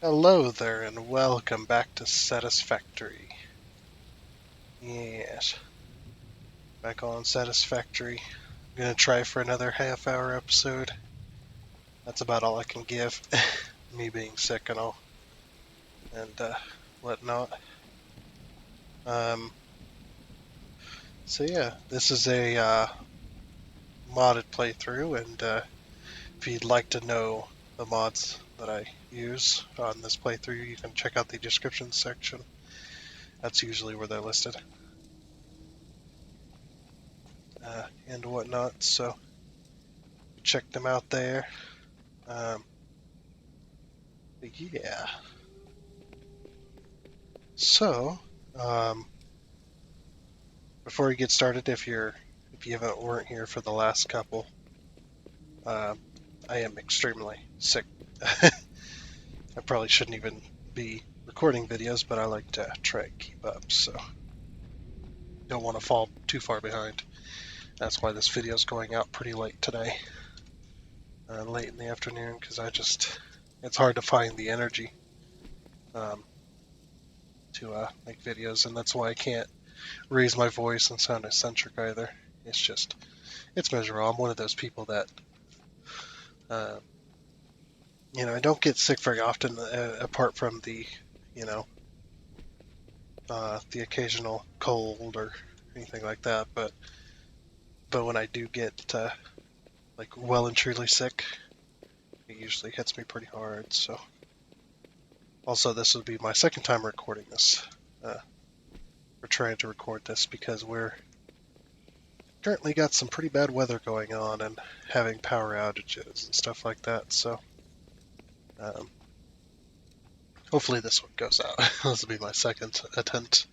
Hello there, and welcome back to Satisfactory. Yes, back on Satisfactory. I'm gonna try for another half-hour episode. That's about all I can give. Me being sick and all, and whatnot. Um, so yeah, this is a modded playthrough, and if you'd like to know the mods that I use on this playthrough, you can check out the description section. That's usually where they're listed, and whatnot. So check them out there. Um, yeah. So, um, before we get started, if you haven't weren't here for the last couple, um, I am extremely sick. I probably shouldn't even be recording videos, but I like to try and keep up, so don't want to fall too far behind. That's why this video is going out pretty late today, late in the afternoon, because it's hard to find the energy um, to make videos, and that's why I can't raise my voice and sound eccentric either. It's miserable. I'm one of those people that uh, I don't get sick very often, apart from you know, the occasional cold or anything like that. But when I do get like well and truly sick, it usually hits me pretty hard. So also, this would be my second time recording this. Uh, we're trying to record this because we're currently got some pretty bad weather going on and having power outages and stuff like that. So um, hopefully this one goes out. This will be my second attempt,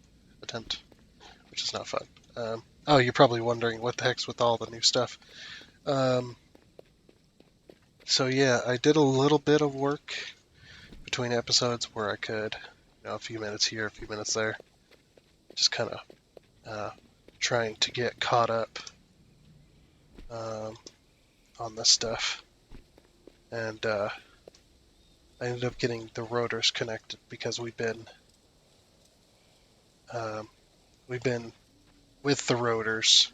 which is not fun. Oh, you're probably wondering what the heck's with all the new stuff. Um, so yeah, I did a little bit of work between episodes where I could, a few minutes here, a few minutes there, just kind of trying to get caught up um, on this stuff. And I ended up getting the rotors connected because um, we've been with the rotors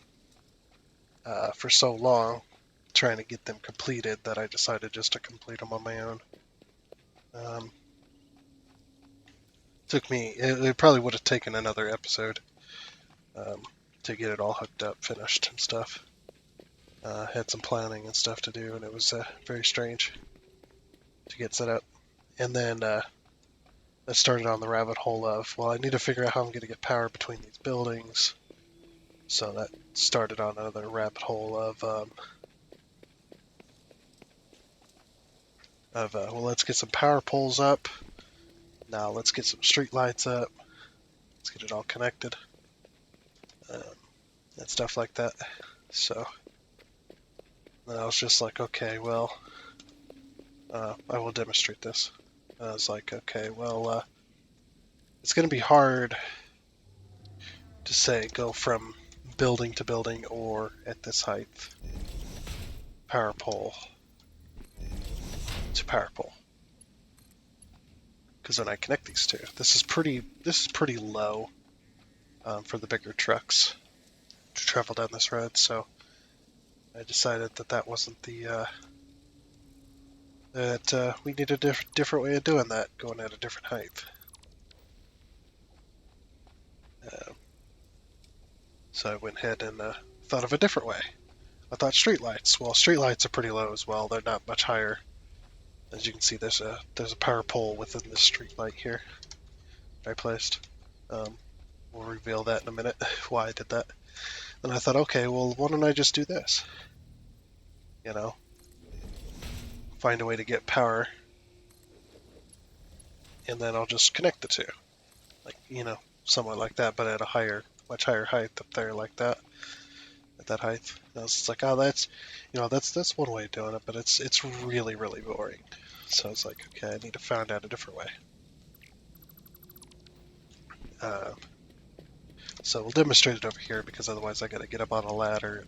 for so long, trying to get them completed that I decided just to complete them on my own. Um, it probably would have taken another episode um, to get it all hooked up, finished, and stuff. Had some planning and stuff to do, and it was very strange to get set up. And then I started on the rabbit hole of, well, I need to figure out how I'm going to get power between these buildings. So that started on another rabbit hole of well, let's get some power poles up. Now let's get some street lights up. Let's get it all connected um, and stuff like that. So then I was just like, okay, well, I will demonstrate this. And I was like, okay, well, it's going to be hard to say go from building to building or at this height, power pole to power pole. Because when I connect these two, this is pretty low for the bigger trucks to travel down this road. So I decided that wasn't that we need a different way of doing that, going at a different height. Uh, so I went ahead and thought of a different way. I thought streetlights. Well, streetlights are pretty low as well. They're not much higher. As you can see, there's a power pole within this streetlight here I placed. Um, we'll reveal that in a minute, why I did that. And I thought, okay, well, why don't I just do this? You know, find a way to get power, and then I'll just connect the two. Like, somewhat like that, but at a much higher height up there like that. At that height. And I was just like, oh, that's one way of doing it, but it's really, really boring. So I was like, okay, I need to find out a different way. Uh, so we'll demonstrate it over here because otherwise I got to get up on a ladder and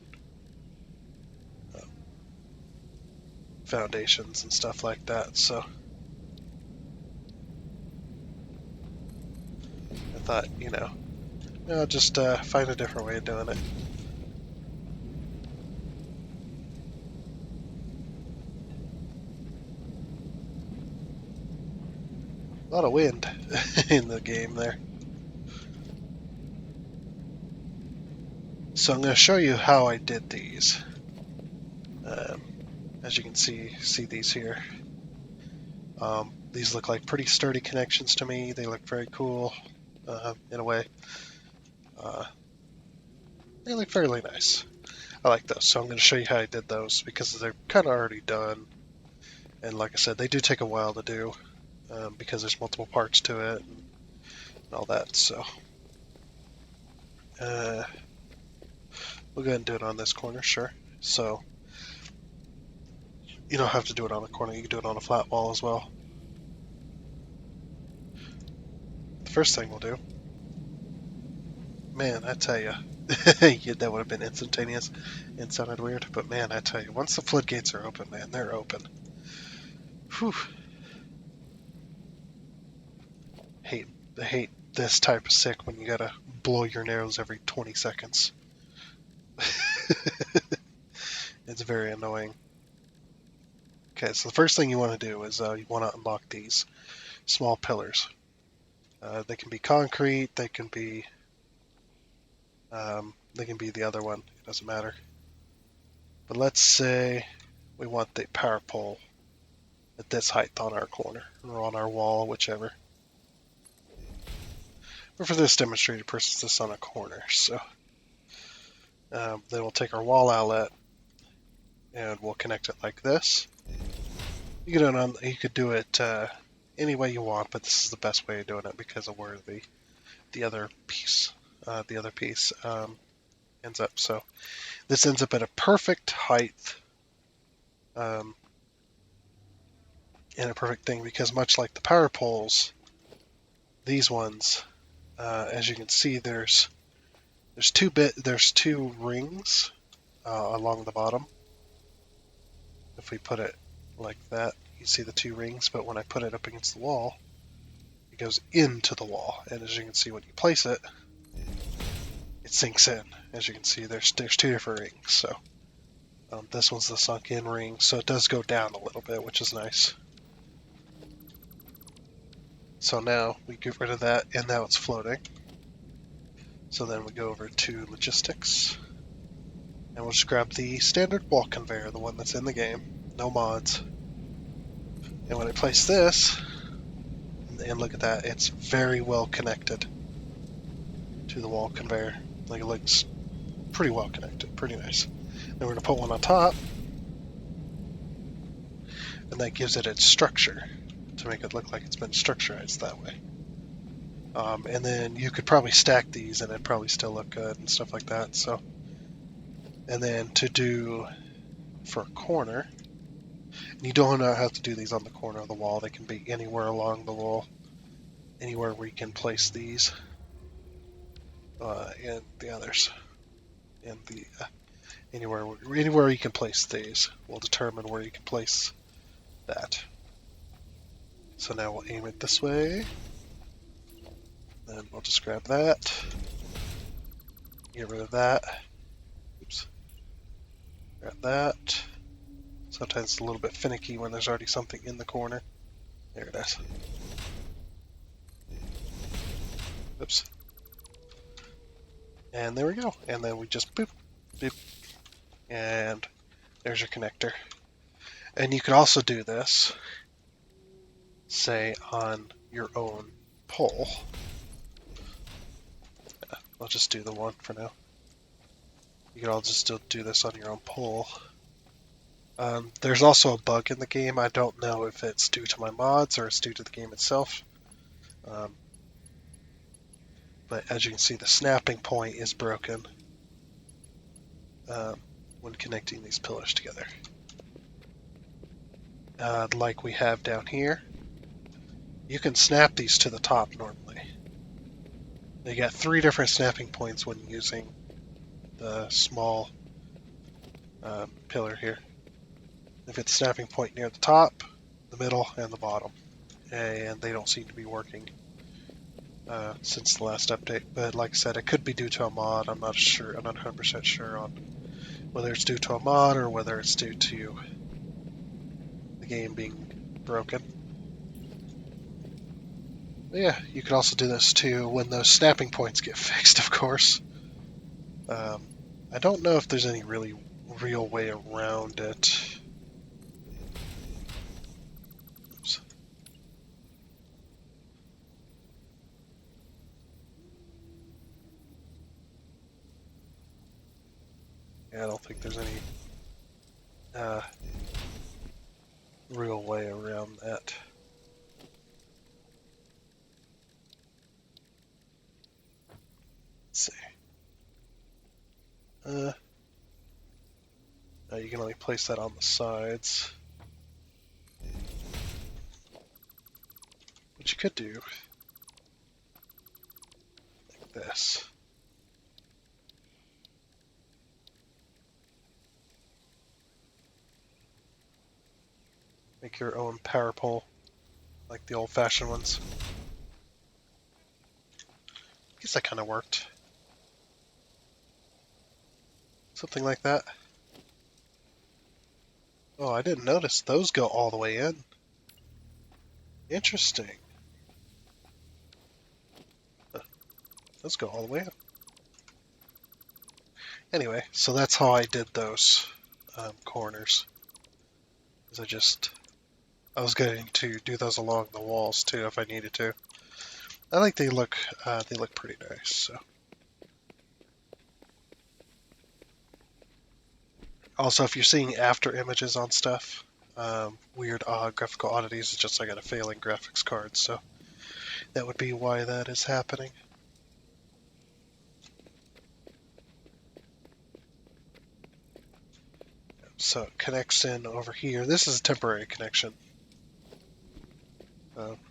foundations and stuff like that. So thought, I'll just find a different way of doing it. A lot of wind in the game there. So I'm going to show you how I did these. As you can see these here. These look like pretty sturdy connections to me. They look very cool in a way. They look fairly nice. I like those, so I'm going to show you how I did those because they're kind of already done. And like I said, they do take a while to do because there's multiple parts to it and all that. So we'll go ahead and do it on this corner, sure. So you don't have to do it on a corner, you can do it on a flat wall as well. The first thing we'll do, man, I tell you, that would have been instantaneous and sounded weird, but man, I tell you, once the floodgates are open, man, they're open. Whew. I hate this type of sick when you gotta blow your nose every 20 seconds. It's very annoying. Okay, so the first thing you want to do is you want to unlock these small pillars. They can be concrete, they can be the other one, it doesn't matter. But let's say we want the power pole at this height on our corner, or on our wall, whichever. But for this demonstrated purpose, this on a corner, so then we'll take our wall outlet and we'll connect it like this. You could do it any way you want, but this is the best way of doing it because of where the other piece ends up. So this ends up at a perfect height and a perfect thing because much like the power poles, these ones, as you can see, there's two rings along the bottom. If we put it like that, you see the two rings, but when I put it up against the wall, it goes into the wall, and as you can see when you place it, it sinks in. As you can see, there's two different rings. So this one's the sunk in ring, so it does go down a little bit, which is nice. So now we get rid of that, and now it's floating. So then we go over to logistics, and we'll just grab the standard wall conveyor, the one that's in the game, no mods. And when I place this, and look at that, it's very well connected to the wall conveyor. Like, it looks pretty well connected, pretty nice. Then we're going to put one on top, and that gives it its structure to make it look like it's been structurized that way. And then you could probably stack these and it'd probably still look good and stuff like that. So, and then to do for a corner, and you don't have to do these on the corner of the wall. They can be anywhere along the wall, anywhere where you can place these, and the others, and the anywhere you can place these will determine where you can place that. So now we'll aim it this way. Then we'll just grab that. Get rid of that. Oops. Grab that. Sometimes it's a little bit finicky when there's already something in the corner. There it is. Oops. And there we go. And then we just boop, boop. And there's your connector. And you could also do this, say, on your own pole. I'll just do the one for now. You can all just still do this on your own pole. There's also a bug in the game. I don't know if it's due to my mods or it's due to the game itself. But as you can see, the snapping point is broken when connecting these pillars together. Like we have down here. You can snap these to the top normally. You got 3 different snapping points when using the small pillar here. If it's snapping point near the top, the middle, and the bottom. And they don't seem to be working since the last update. But like I said, it could be due to a mod. I'm not sure. I'm not 100% sure on whether it's due to a mod or whether it's due to the game being broken. But yeah, you could also do this too when those snapping points get fixed, of course. I don't know if there's any really real way around it. Oops. Yeah, I don't think there's any real way around that. Let's see. You can only place that on the sides. What you could do, like this. Make your own power pole, like the old-fashioned ones. I guess that kind of worked. Something like that. Oh, I didn't notice those go all the way in. Interesting. Those go all the way in. Anyway, so that's how I did those corners. I was going to do those along the walls too if I needed to. I think they look pretty nice. So. Also, if you're seeing after images on stuff, weird graphical oddities, it's just I got a failing graphics card, so that would be why that is happening. So it connects in over here. This is a temporary connection.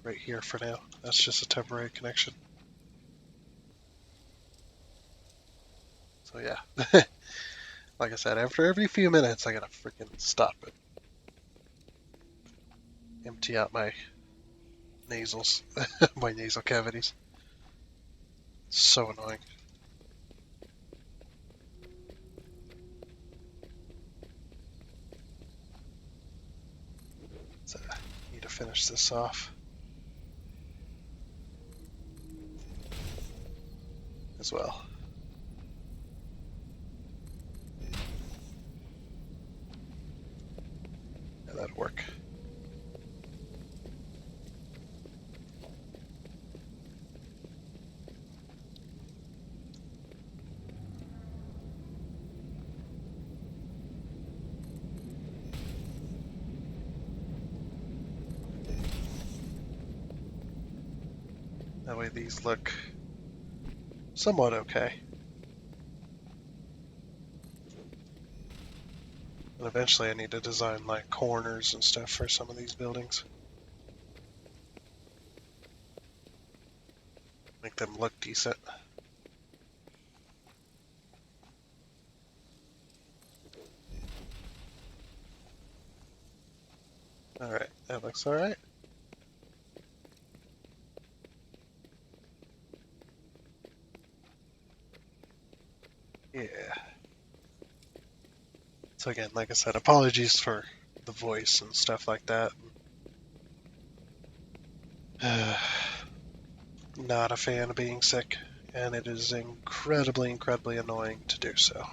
Right here for now. That's just a temporary connection. So yeah. Like I said, after every few minutes I gotta freaking stop it. Empty out my nasals. My nasal cavities. So annoying. So I need to finish this off as well. Yeah, that'd work. That way these look somewhat okay. And eventually I need to design like corners and stuff for some of these buildings. Make them look decent. Alright, that looks alright. Yeah. So again, like I said, apologies for the voice and stuff like that. Not a fan of being sick, and it is incredibly, incredibly annoying to do so.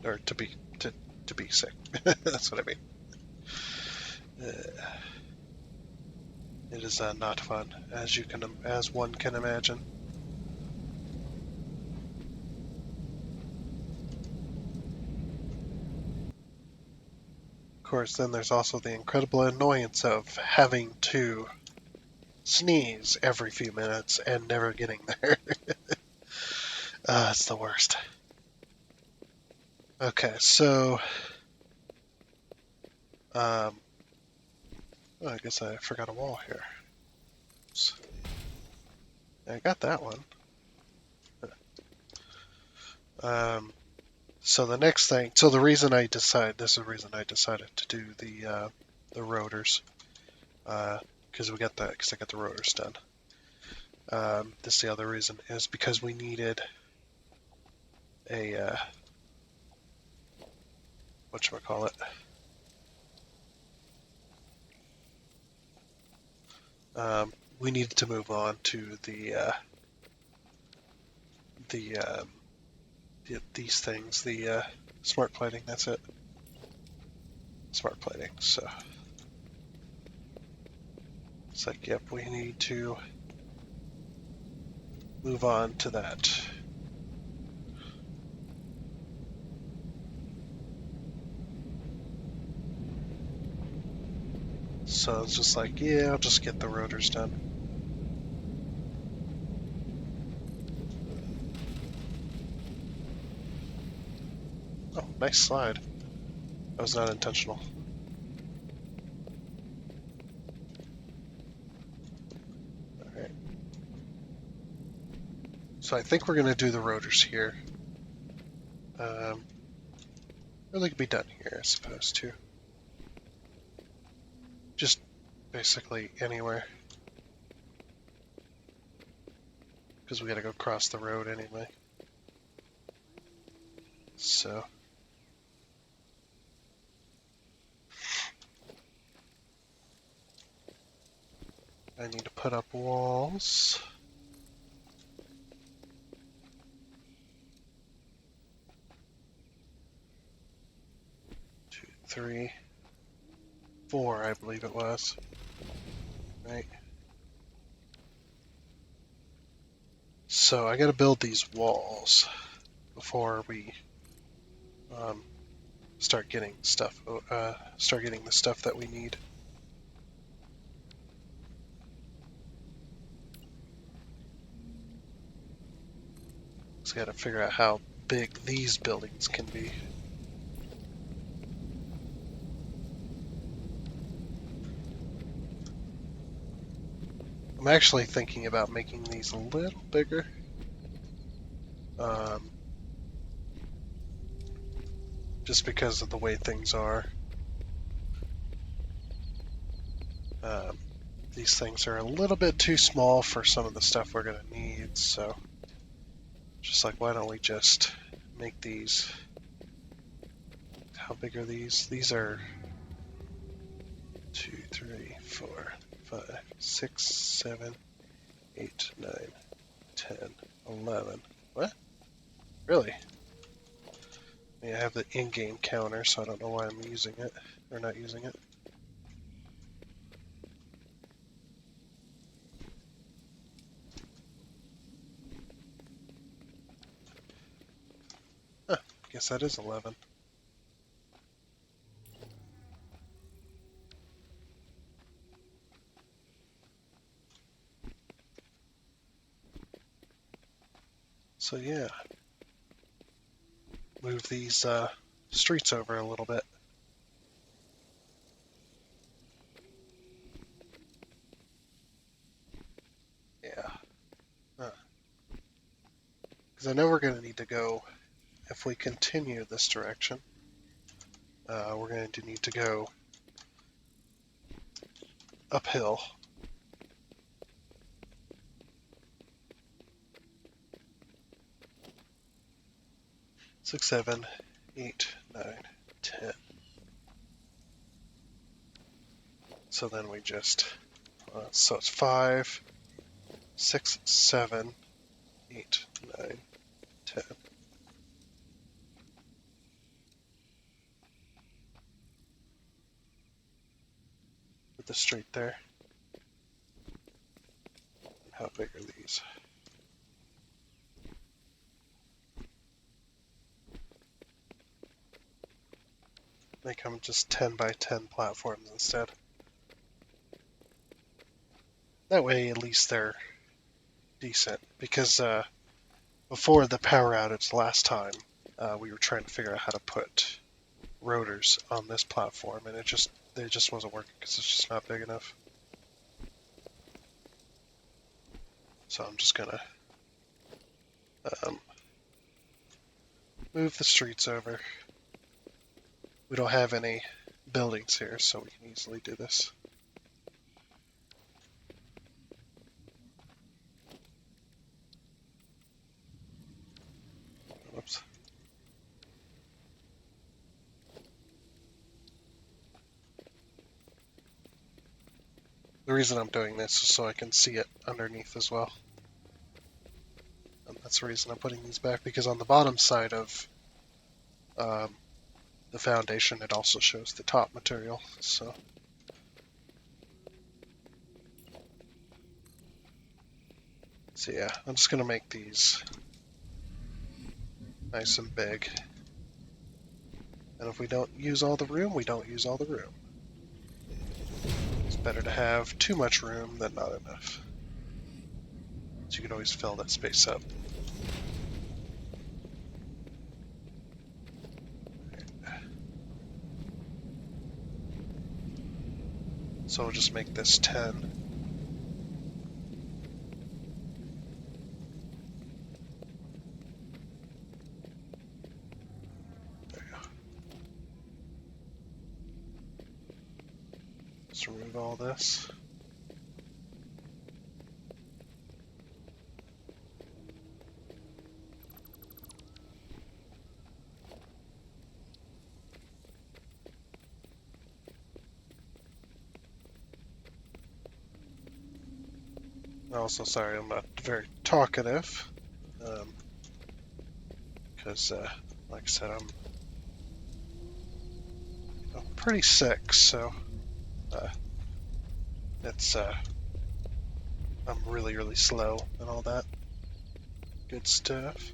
Or to be sick. That's what I mean. It is not fun, as one can imagine. Of course, then there's also the incredible annoyance of having to sneeze every few minutes and never getting there. It's the worst. Okay, so I guess I forgot a wall here. Oops. I got that one. So the next thing, this is the reason I decided to do the rotors, because I got the rotors done. This is the other reason, is because we needed a, whatchamacallit, we needed to move on to these things, the smart plating, that's it. Smart plating, so it's like, yep, we need to move on to that. So it's just like, yeah, I'll just get the rotors done. Oh, nice slide. That was not intentional. Alright. So I think we're going to do the rotors here. Or they could be done here, I suppose, too. Just basically anywhere. Because we gotta go cross the road anyway. So. I need to put up walls. 2, 3, 4, I believe it was. Right. So I gotta build these walls before we start getting stuff. Start getting the stuff that we need. So I gotta figure out how big these buildings can be. I'm actually thinking about making these a little bigger. Just because of the way things are. These things are a little bit too small for some of the stuff we're going to need, so just like, why don't we just make these, how big are these? These are 2, 3, 4, 5, 6, 7, 8, 9, 10, 11. What? Really? I mean, I have the in-game counter, so I don't know why I'm using it, or not using it. Huh, I guess that is 11. So yeah, move these streets over a little bit. Yeah. Because I know we're going to need to go, if we continue this direction, we're going to need to go uphill. Six, 7, 8, 9, 10. So then we just, so it's 5, 6, 7, 8, 9, 10. Put the street there. How big are these? Make them just 10 by 10 platforms instead. That way, at least they're decent. Because before the power outage last time, we were trying to figure out how to put rotors on this platform, and it just wasn't working because it's just not big enough. So I'm just gonna move the streets over. We don't have any buildings here, so we can easily do this. The reason I'm doing this is so I can see it underneath as well. And that's the reason I'm putting these back, because on the bottom side of the foundation, it also shows the top material. So yeah, I'm just going to make these nice and big. And if we don't use all the room, we don't use all the room. It's better to have too much room than not enough. So you can always fill that space up. So we'll just make this 10. There you go. Just remove all this. Also, sorry, I'm not very talkative, because, like I said, I'm pretty sick, so it's I'm really, really slow and all that good stuff.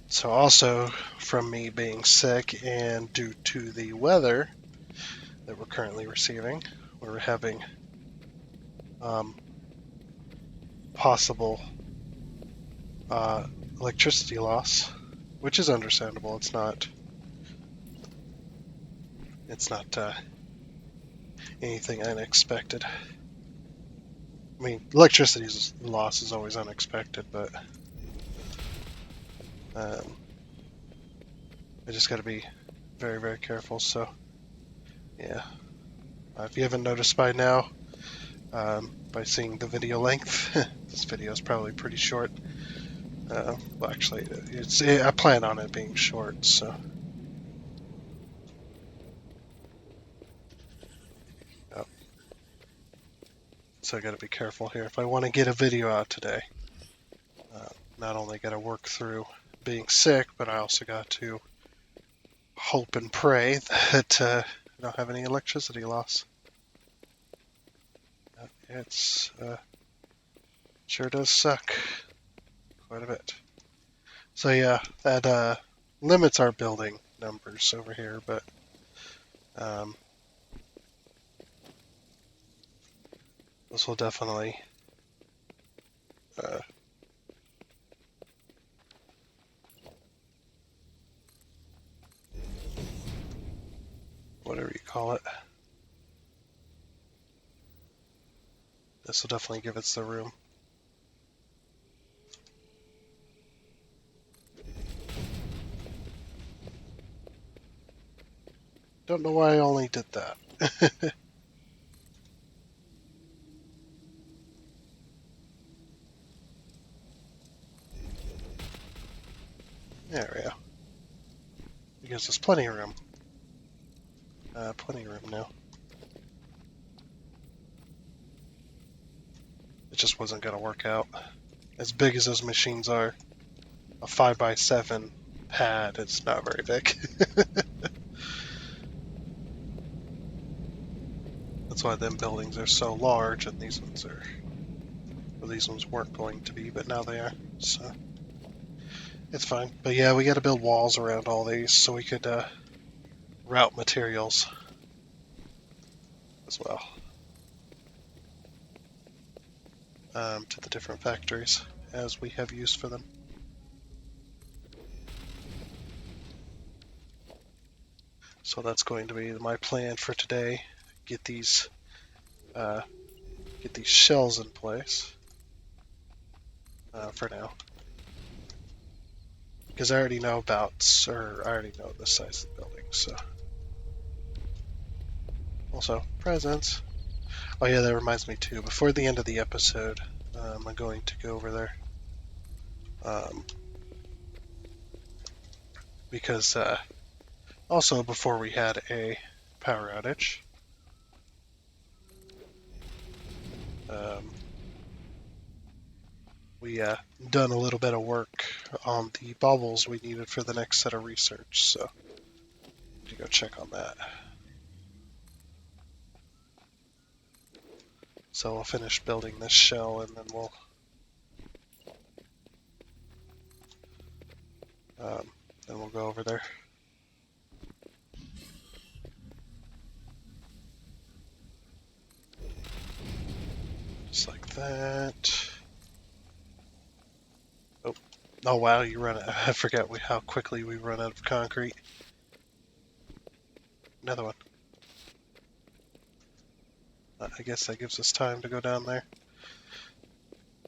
So also, from me being sick and due to the weather that we're currently receiving, we're having possible electricity loss, which is understandable. It's not anything unexpected. I mean, electricity loss is always unexpected, but I just got to be very, very careful. So, yeah. If you haven't noticed by now, by seeing the video length, this video is probably pretty short. Well, actually, I plan on it being short, so. Yep. So I got to be careful here. If I want to get a video out today, not only got to work through being sick, but I also got to hope and pray that I don't have any electricity loss. It's sure does suck quite a bit. So yeah, that limits our building numbers over here, but this will definitely whatever you call it. This will definitely give us the room. Don't know why I only did that. There we go. It gives us plenty of room. Plenty of room now. It just wasn't going to work out. As big as those machines are, a 5x7 pad is not very big. That's why them buildings are so large, and these ones are. Well, these ones weren't going to be, but now they are. So it's fine. But yeah, we got to build walls around all these so we could route materials as well to the different factories as we have use for them. So that's going to be my plan for today. Get these shells in place for now, because I already know I already know the size of the building. So also presents. Oh yeah, that reminds me too. Before the end of the episode, I'm going to go over there because Also, before we had a power outage, we done a little bit of work on the baubles we needed for the next set of research, so you go check on that. So we'll finish building this shell and then we'll go over there. Just like that. Oh wow, you run it. I forget how quickly we run out of concrete. Another one. I guess that gives us time to go down there.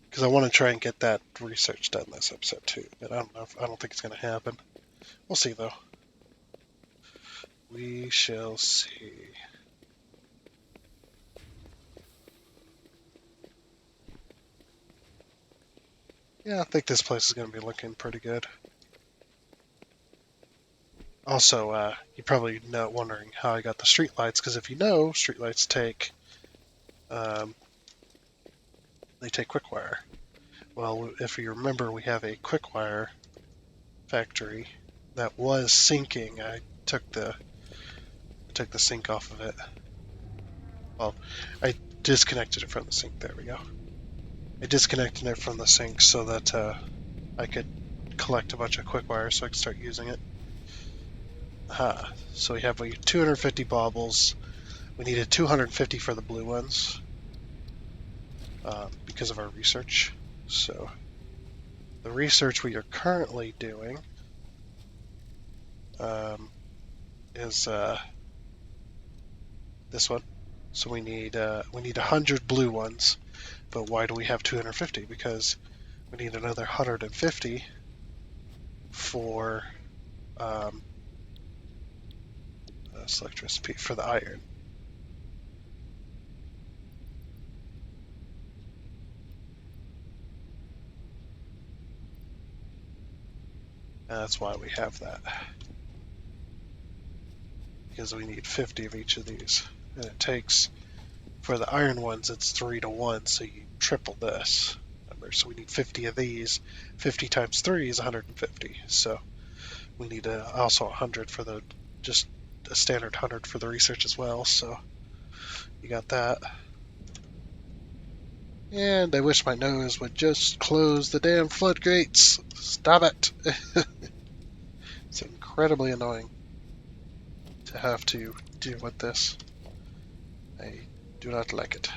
Because I want to try and get that research done this episode too, but I don't think it's going to happen. We'll see though. We shall see. Yeah, I think this place is going to be looking pretty good. Also, you're probably not wondering how I got the streetlights, because if you know, streetlights take they take quick wire. Well, if you remember, we have a quick wire factory that was sinking. I took the sink off of it. Well, I disconnected it from the sink. There we go. I disconnected it from the sink so that I could collect a bunch of quick wire so I could start using it. So we have 250 baubles. We needed 250 for the blue ones because of our research. So the research we are currently doing is this one. So we need 100 blue ones. But why do we have 250? Because we need another 150 for select recipe for the iron. And that's why we have that. Because we need 50 of each of these. And it takes, for the iron ones, it's 3 to 1, so you triple this number. So we need 50 of these. 50 times 3 is 150. So we need also 100 for just a standard 100 for the research as well. So you got that. And I wish my nose would just close the damn floodgates. Stop it. It's incredibly annoying to have to deal with this. I do not like it.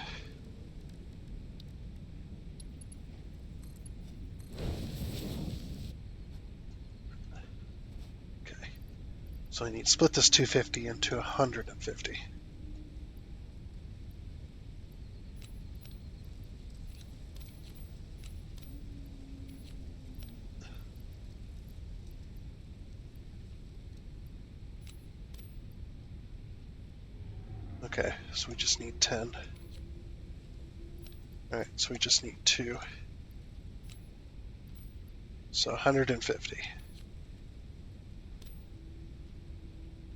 Okay. So I need to split this 250 into 150. Okay, so we just need 10. Alright, so we just need 2. So 150.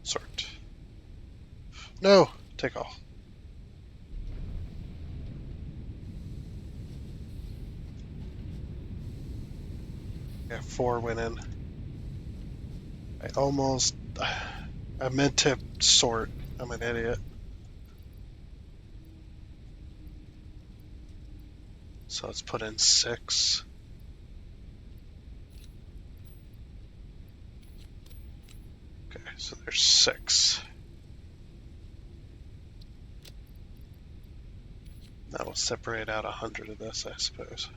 Sort. No! Take all. Yeah, 4 went in. I meant to sort. I'm an idiot. So let's put in 6. Okay, so there's 6. Now we'll separate out 100 of this, I suppose.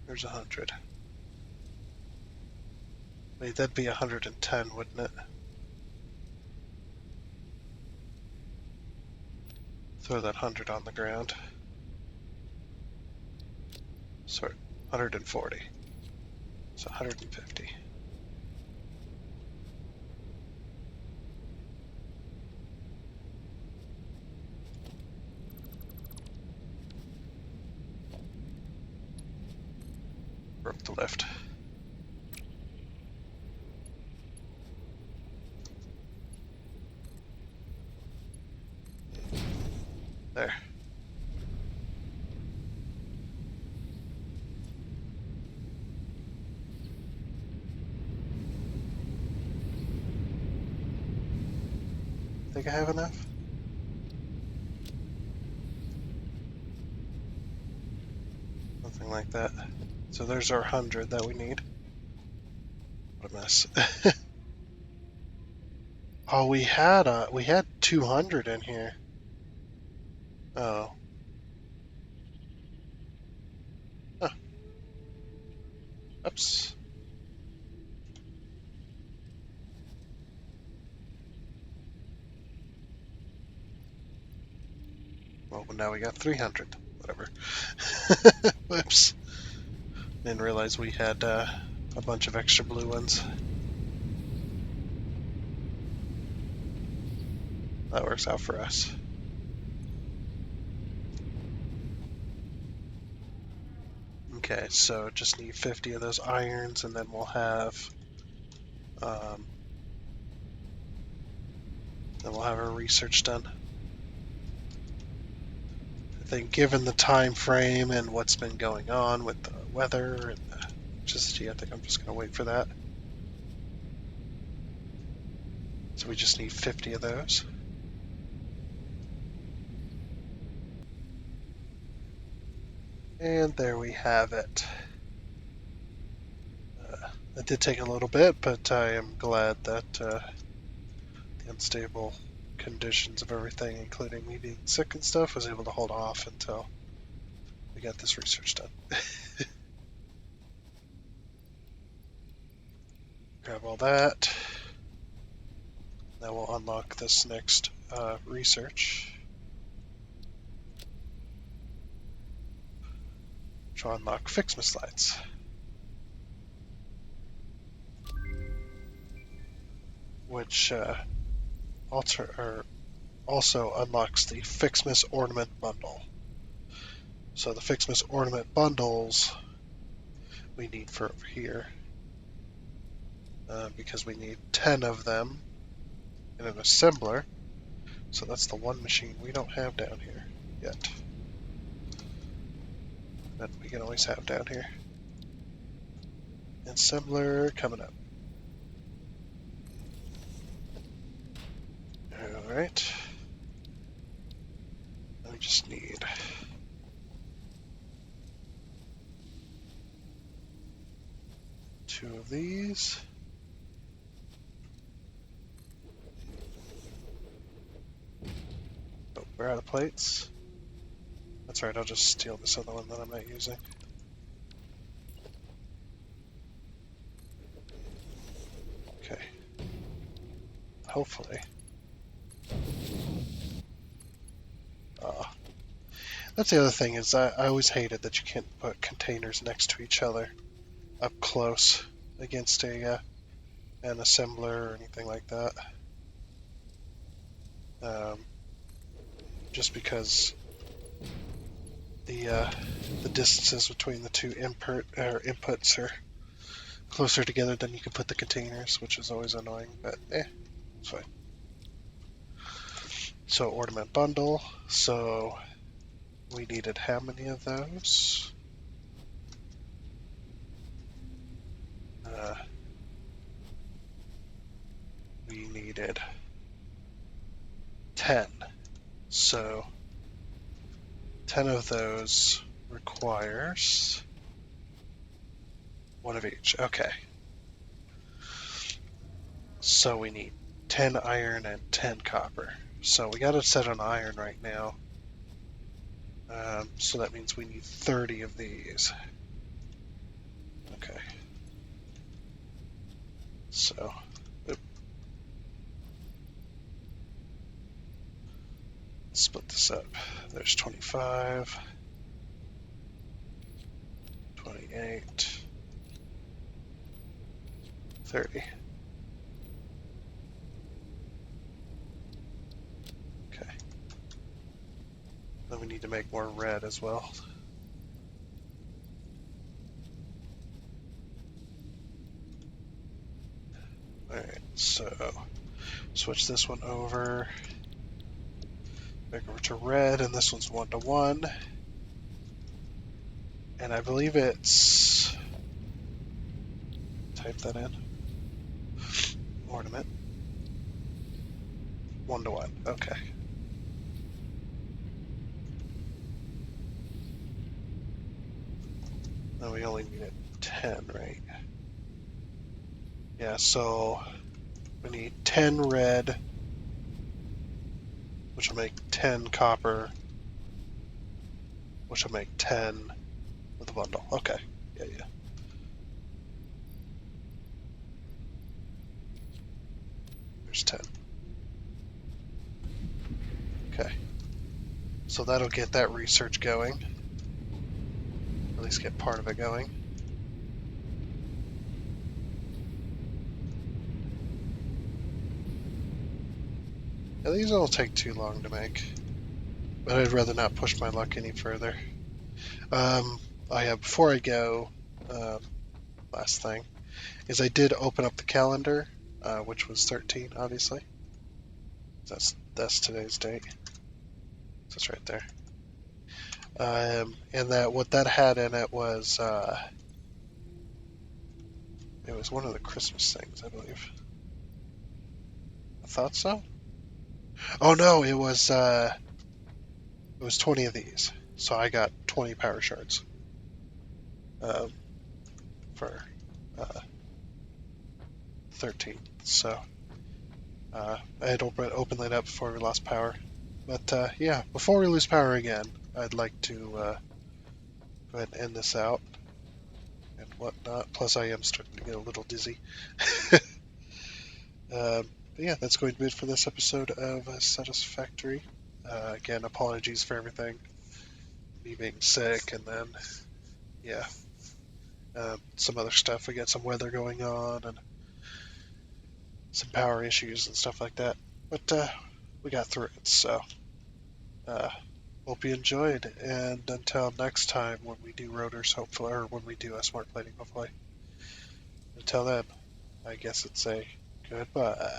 There's 100. Wait, that'd be 110, wouldn't it? Throw that 100 on the ground. Sorry, 140. So 150. to lift. There. Think I have enough? Something like that. So there's our 100 that we need. What a mess. Oh, we had 200 in here. Oh. Huh. Oops. Well, now we got 300. Whatever. Whoops. Didn't realize we had a bunch of extra blue ones. That works out for us. Okay, so just need 50 of those irons, and then we'll have our research done. I think, given the time frame and what's been going on with the weather and the electricity, I think I'm just going to wait for that. So we just need 50 of those. And there we have it. It did take a little bit, but I am glad that the unstable conditions of everything, including me being sick and stuff, was able to hold off until we got this research done. Grab all that. Now we'll unlock this next research. Which will unlock Ficsmas lights. Which also unlocks the Ficsmas ornament bundle. So the Ficsmas ornament bundles we need for over here. Because we need 10 of them in an assembler. So that's the one machine we don't have down here yet. That we can always have down here. Assembler coming up. Alright. We just need two of these. Oh, we're out of plates. That's right, I'll just steal this other one that I'm not using. Okay. Hopefully. That's the other thing, is I always hated that you can't put containers next to each other up close against an assembler or anything like that. Just because the distances between the two inputs are closer together than you can put the containers, which is always annoying, but it's fine. So ornament bundle, so we needed how many of those? We needed 10. So 10 of those requires one of each. Okay. So we need 10 iron and 10 copper. So we got it set on iron right now. So that means we need 30 of these. Okay. So, split this up. There's 25, 28, 30. Okay. Then we need to make more red as well. Switch this one over. Back over to red, and this one's 1 to 1. And I believe it's... Type that in. Ornament. 1 to 1. Okay. Now we only need 10, right? Yeah, so we need 10 red, which will make 10 copper, which will make 10 with a bundle. Okay. Yeah. There's 10. Okay. So that'll get that research going. At least get part of it going. Now, these don't take too long to make, but I'd rather not push my luck any further. Before I go, last thing, is I did open up the calendar, which was 13, obviously. That's today's date. So it's right there. And that what that had in it was one of the Christmas things, I believe. I thought so. Oh no, it was 20 of these, so I got 20 power shards for 13. So I had opened it up before we lost power. But yeah, before we lose power again, I'd like to go ahead and end this out and whatnot. Plus, I am starting to get a little dizzy. But yeah, that's going to be it for this episode of Satisfactory. Again, apologies for everything. Me being sick, and then, yeah, some other stuff. We got some weather going on, and some power issues and stuff like that. But we got through it, so hope you enjoyed. And until next time, when we do rotors, hopefully, or when we do a smart plating, hopefully. Until then, I guess it's a goodbye.